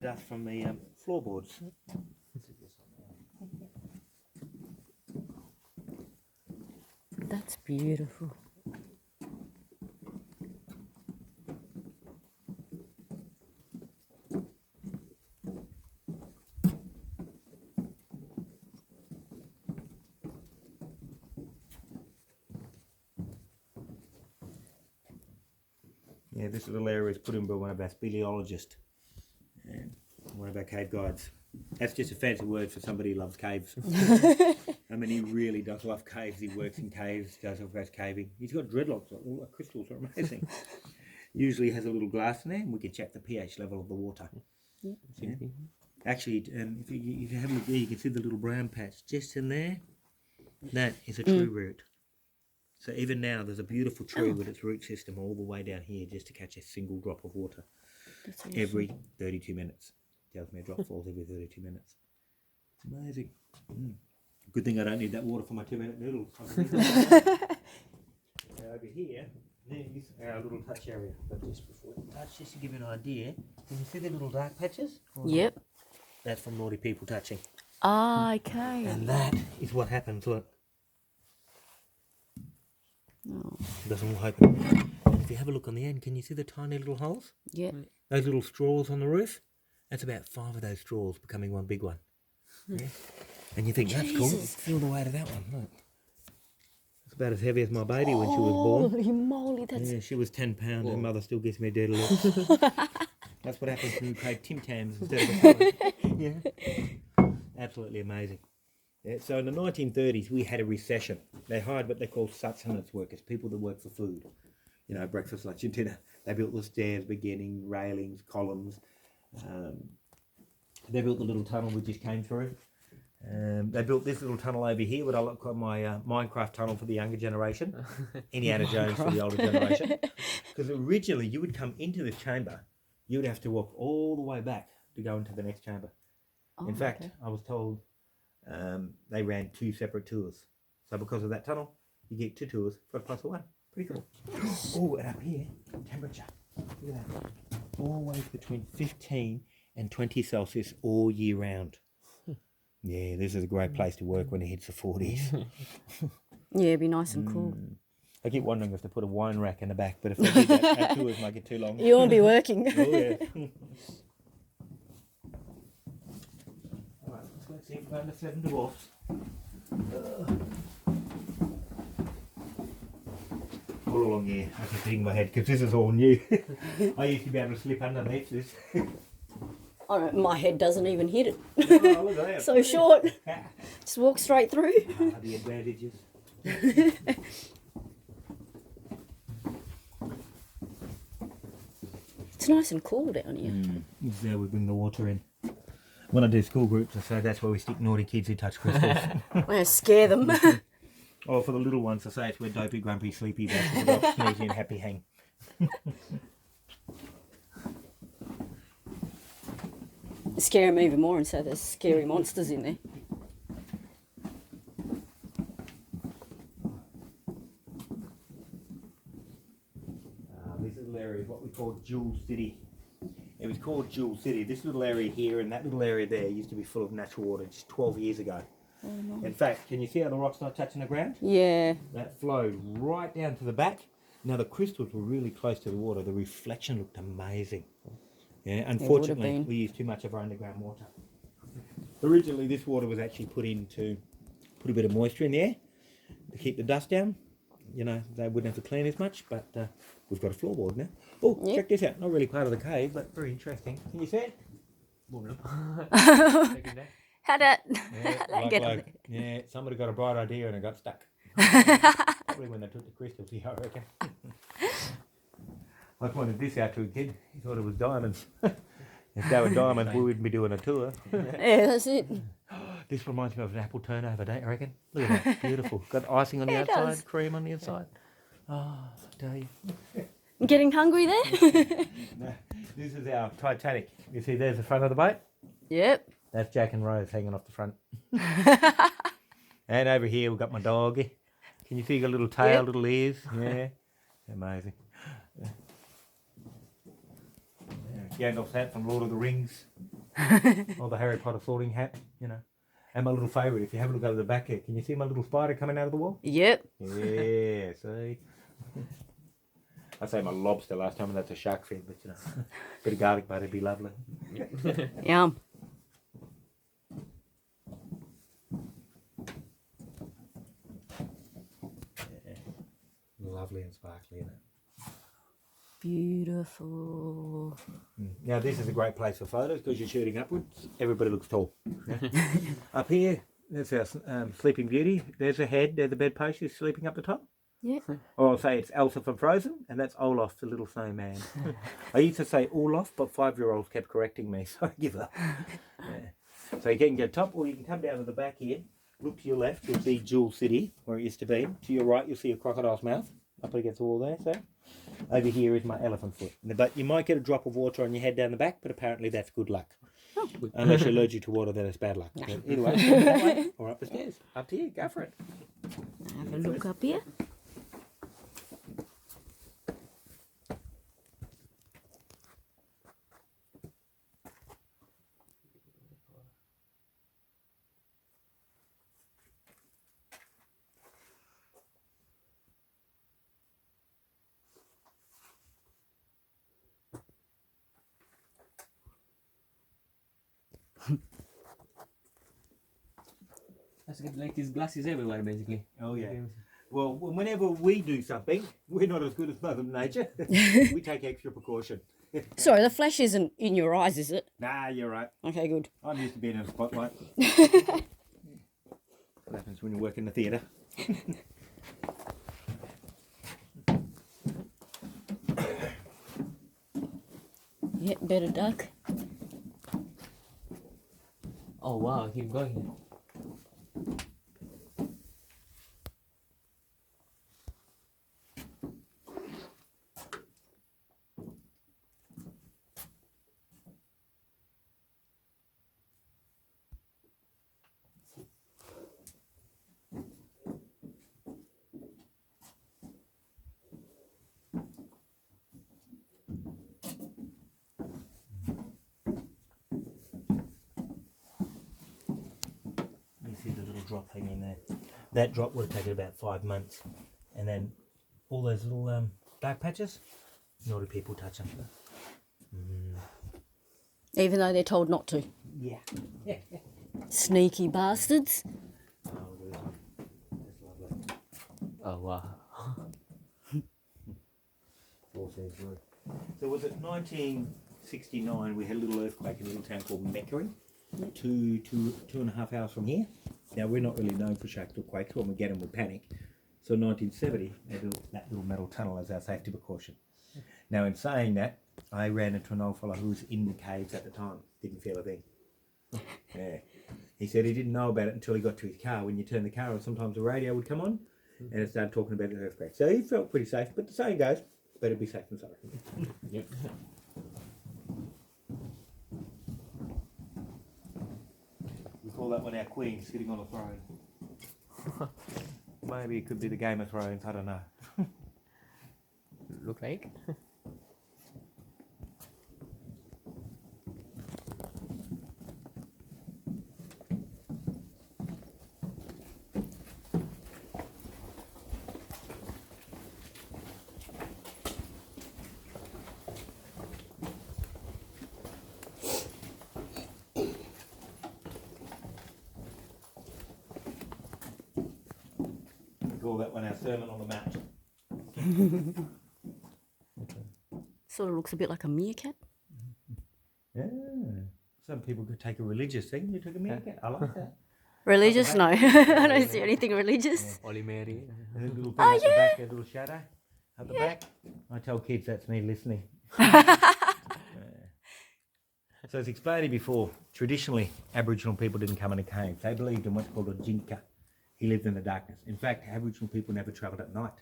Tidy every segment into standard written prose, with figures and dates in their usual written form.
Dust from the floorboards. That's beautiful. Yeah, this little area is put in by one of our speleologists and one of our cave guides. That's just a fancy word for somebody who loves caves. I mean, he really does love caves. He works in caves, goes caving. He's got dreadlocks, like crystals are amazing. Usually has a little glass in there and we can check the pH level of the water. Yeah. Actually, if you have a look there, you can see the little brown patch just in there. That is a tree root. So even now, there's a beautiful tree with its root system all the way down here just to catch a single drop of water every 32 minutes. Tells me a drop falls every 32 minutes. It's amazing. Good thing I don't need that water for my 2-minute noodles. Over here, there's our little touch area. But just before we touch, just to give you an idea, can you see the little dark patches? Yep. That's from naughty people touching. Ah, okay. And that is what happens, look. Oh. Doesn't open. And if you have a look on the end, can you see the tiny little holes? Yep. Those little straws on the roof? That's about 5 of those straws becoming one big one. Yeah. And you think, that's cool. Feel the weight of that one. Look. It's about as heavy as my baby when she was born. Holy moly, that's... Yeah, she was 10 pounds and mother still gives me a dirty look. That's what happens when you crave Tim Tams instead of a salad. Yeah. Absolutely amazing. Yeah, so in the 1930s, we had a recession. They hired what they call sustenance workers, people that work for food. You know, breakfast, lunch and dinner. They built the stairs beginning, railings, columns. They built the little tunnel we just came through. They built this little tunnel over here, what I like call my Minecraft tunnel for the younger generation. Indiana Jones for the older generation. Because originally, you would come into this chamber, you would have to walk all the way back to go into the next chamber. In fact, I was told they ran 2 separate tours. So because of that tunnel, you get 2 tours for the price of 1. Pretty cool. Oh, and up here, temperature. Look at that. Always between 15 and 20 Celsius all year round. Yeah, this is a great place to work when it hits the 40s. Yeah, it'd be nice and cool. I keep wondering if they put a wine rack in the back, but if they did that, our tours might get too long. You won't be working. Oh, yeah. Alright, let's see if we found the 7 dwarfs. All along here, I can hitting my head because this is all new. I used to be able to slip underneath this. My head doesn't even hit it. Oh, look at that. So short. Just walk straight through. The advantages. It's nice and cool down here. This is how we bring the water in. When I do school groups, I say that's where we stick naughty kids who touch crystals. I'm going to scare them. Or for the little ones, I say it's where Dopey, Grumpy, Sleepy, Bashful, Sneezy and Happy hang. Scare them even more and say there's scary monsters in there. This little area is what we call Jewel City. It was called Jewel City. This little area here and that little area there used to be full of natural water just 12 years ago. Oh, no. In fact, can you see how the rock's not touching the ground? Yeah. That flowed right down to the back. Now the crystals were really close to the water. The reflection looked amazing. Yeah, unfortunately, we used too much of our underground water. Originally, this water was actually put in to put a bit of moisture in the air to keep the dust down. You know, they wouldn't have to clean as much, but we've got a floorboard now. Oh, check this out. Not really part of the cave, but very interesting. Can you see it? How'd that get on there? Yeah, somebody got a bright idea and it got stuck. Probably when they took the crystals here, I reckon. I pointed this out to a kid. He thought it was diamonds. If they were diamonds, we wouldn't be doing a tour. Yeah, that's it. This reminds me of an apple turnover, don't you reckon? Look at that, beautiful. Got icing on the outside, cream on the inside. Oh, I tell you. Getting hungry there? No, this is our Titanic. You see there's the front of the boat? Yep. That's Jack and Rose hanging off the front. And over here we've got my dog. Can you see you got a little tail, little ears? Yeah, amazing. Gandalf's hat from Lord of the Rings. Or the Harry Potter sorting hat, you know. And my little favourite, if you have a look over the back here, can you see my little spider coming out of the wall? Yep. Yeah, see? I say my lobster last time, and that's a shark fin, but you know, bit of garlic butter would be lovely. Yum. Lovely and sparkly, isn't it? Beautiful. Now this is a great place for photos because you're shooting upwards. Everybody looks tall. Yeah? Up here, there's our Sleeping Beauty. There's her head. There's the bedpost. She's sleeping up the top. Yeah. Or I'll say it's Elsa from Frozen, and that's Olaf, the little snowman. I used to say Olaf, but 5-year-olds kept correcting me, so I give up. Yeah. So you can get top, or you can come down to the back here. Look to your left, you'll see Jewel City, where it used to be. To your right, you'll see a crocodile's mouth up against the wall there. So over here is my elephant foot. But you might get a drop of water on your head down the back, but apparently that's good luck. Unless you're allergic to water, then it's bad luck. But either way, that way or up the stairs. Up to you. Go for it. Have a look up here. That's good, like these glasses everywhere, basically. Oh, yeah. Well, whenever we do something, we're not as good as Mother Nature. We take extra precaution. Sorry, the flash isn't in your eyes, is it? Nah, you're right. Okay, good. I'm used to being in a spotlight. What happens when you work in the theatre? Yep, better duck. Oh wow, keep going. You see the little drop hanging there. That drop would have taken about 5 months. And then all those little dark patches, naughty people touch them. Even though they're told not to. Yeah. Sneaky bastards. Oh, that's lovely. Oh wow. All seems good. So was it 1969 we had a little earthquake in a little town called Meckering, two and a half hours from here. Now we're not really known for shocks or quakes. When we get them we panic. So 1970 they built that little metal tunnel as our safety precaution. Now in saying that, I ran into an old fellow who was in the caves at the time. Didn't feel a thing. Yeah. He said he didn't know about it until he got to his car. When you turn the car on, sometimes the radio would come on and it started talking about the earthquake. So he felt pretty safe. But the saying goes, better be safe than sorry. Yep. We call that one our queen sitting on a throne. Maybe it could be the Game of Thrones, I don't know. Look like. We call that one our sermon on the mount. Sort of looks a bit like a meerkat. Yeah. Some people could take a religious thing. You took a meerkat. I like that. Religious? No. I don't see anything religious. Holy Mary. And a little thing at the back, a little shadow at the back. I tell kids that's me listening. So as explained before, traditionally Aboriginal people didn't come in a cave. They believed in what's called a jinka. He lived in the darkness. In fact, Aboriginal people never travelled at night.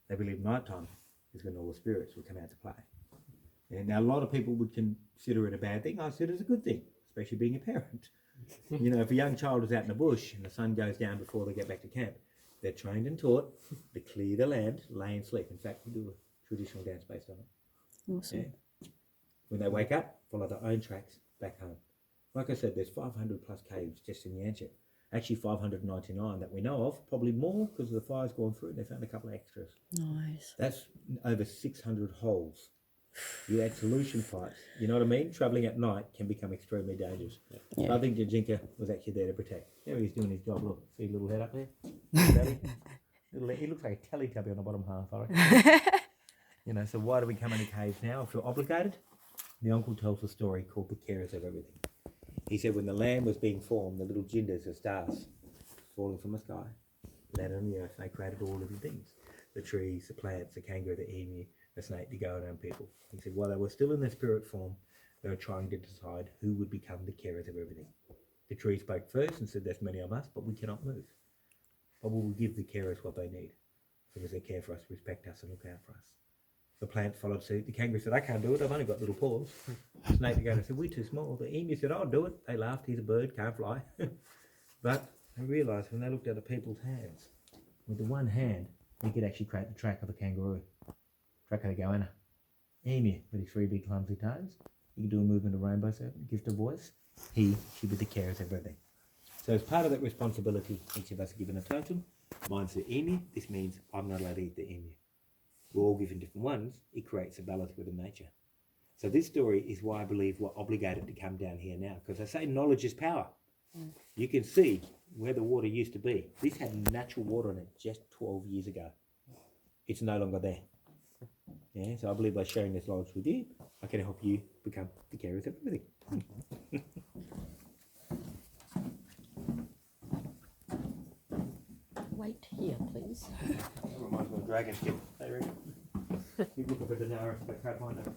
They believed nighttime is when all the spirits would come out to play. And now a lot of people would consider it a bad thing. I said it's a good thing, especially being a parent. You know, if a young child is out in the bush and the sun goes down before they get back to camp, they're trained and taught to clear the land, lay and sleep. In fact, we do a traditional dance based on it. Awesome. Yeah. When they wake up, follow their own tracks back home. Like I said, there's 500 plus caves just in Yanchep. Actually 599 that we know of, probably more because the fire's gone through and they found a couple of extras. Nice. That's over 600 holes. You add solution pipes, you know what I mean? Travelling at night can become extremely dangerous. Yeah. I think Jajinka was actually there to protect. There he's doing his job, look. See a little head up there? Belly? He looks like a Teletubby on the bottom half, I reckon. You know, so why do we come into caves now if we're obligated? The uncle tells a story called The Carers of Everything. He said when the land was being formed, the little jindas, the stars, falling from the sky, landed on the earth, they created all living things. The trees, the plants, the kangaroo, the emu, the snake, the goat, and people. He said while they were still in their spirit form, they were trying to decide who would become the carers of everything. The tree spoke first and said, there's many of us, but we cannot move. But we will give the carers what they need, because they care for us, respect us, and look out for us. The plant followed suit. The kangaroo said, I can't do it, I've only got little paws. The snake the goat said, we're too small. The emu said, I'll do it. They laughed, he's a bird, can't fly. But they realised when they looked at the people's hands, with the one hand, he could actually create the track of a kangaroo. Track of the goanna. Emu, with his 3 big clumsy toes, he could do a movement of rainbow serpent, gift of voice. She would the carers of everything. So as part of that responsibility, each of us are given a totem. Mine's the emu. This means I'm not allowed to eat the emu. We're all given different ones. It creates a balance within nature. So this story is why I believe we're obligated to come down here now, because I say knowledge is power. You can see where the water used to be. This had natural water in it just 12 years ago. It's no longer there. Yeah, so I believe by sharing this knowledge with you, I can help you become the carers of everything. Wait here, please. That reminds me of dragon skin. Hey, Rick. You're looking for Daenerys, but can't find her.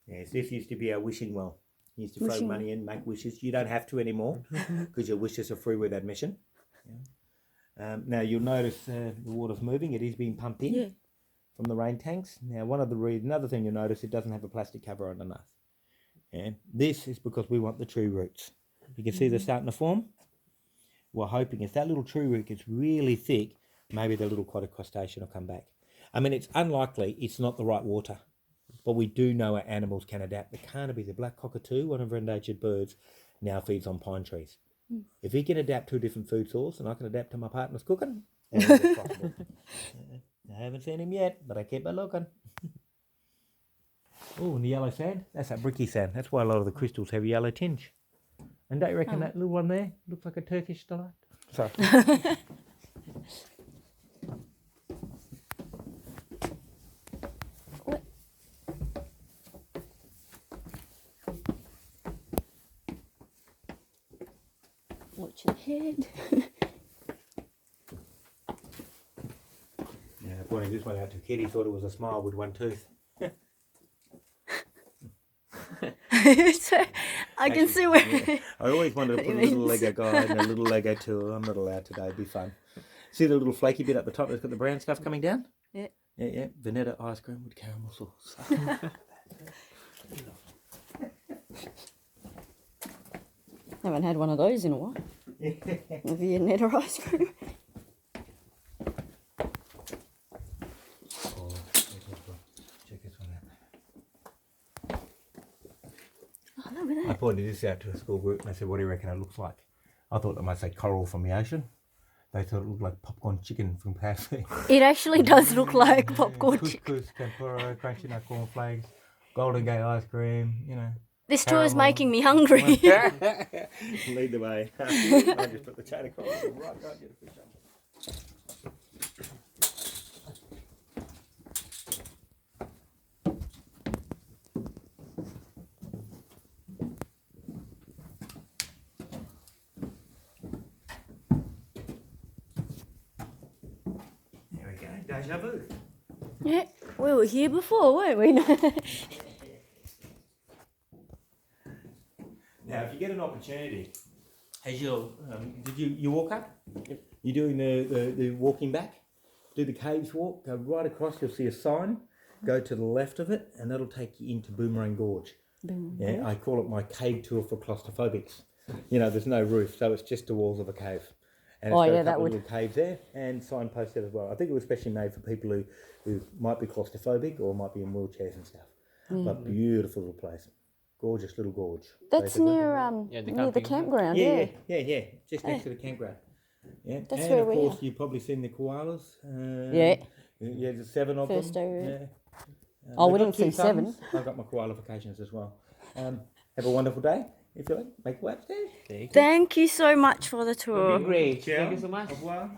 Yes, this used to be our wishing well. You used to throw Wishing money in, make wishes. You don't have to anymore because your wishes are free with admission. Yeah. Now you'll notice the water's moving. It is being pumped in from the rain tanks. Now another thing you'll notice, it doesn't have a plastic cover underneath. And this is because we want the tree roots. You can see they're starting to form. We're hoping if that little tree root gets really thick, maybe the little aquatic crustacean will come back. I mean, it's unlikely. It's not the right water. But we do know our animals can adapt. The carnaby, the black cockatoo, one of our endangered birds, now feeds on pine trees. If he can adapt to a different food source and I can adapt to my partner's cooking, it's possible. I haven't seen him yet, but I keep on looking. Oh, and the yellow sand? That's that bricky sand. That's why a lot of the crystals have a yellow tinge. And don't you reckon that little one there looks like a Turkish delight? Sorry. Watch your head. Yeah, pointing this one out to a kid, he thought it was a smile with one tooth. So, I can see where. Yeah. I always wanted to put a little Lego guy and a little Lego tool. I'm not allowed today. It'd be fun. See the little flaky bit at the top that's got the brown stuff coming down? Yeah. Yeah. Vanilla ice cream with caramel sauce. Haven't had one of those in a while. Viennetta ice cream. Oh, check this one out. Oh, look at I that. pointed this out to a school group and they said, what do you reckon it looks like? I thought it might say coral from the ocean. They thought it looked like popcorn chicken from KFC. It actually does look like popcorn chicken. Couscous, tempura, crunchy nut cornflakes, Golden Gate ice cream, you know. This tour is Caramel. making me hungry. Lead the way. I just put the chain across. Right, get a fish up. There we go. Deja vu. Yeah, we were here before, weren't we? Now, if you get an opportunity, as you'll, did you walk up? Yep. You're doing the walking back. Do the caves walk. Go right across. You'll see a sign. Go to the left of it, and that'll take you into Boomerang Gorge. Yeah, I call it my cave tour for claustrophobics. You know, there's no roof, so it's just the walls of a cave. And Oh, it's got yeah, a that couple of would- little caves there and signposted as well. I think it was especially made for people who might be claustrophobic or might be in wheelchairs and stuff. But beautiful little place. Gorgeous little gorge. That's basically. near Yeah, the near the camping. campground. Yeah. Just next to the campground. Yeah, That's and where of we course are. you've probably seen the koalas. Yeah. Yeah, there's 7 of First them. over. Yeah. Oh, they've we got didn't 2 see 7. sons. I've got my qualifications as well. Have a wonderful day. If you like, make it upstairs. Thank you so much for the tour. Great. Thank you so much. Au revoir.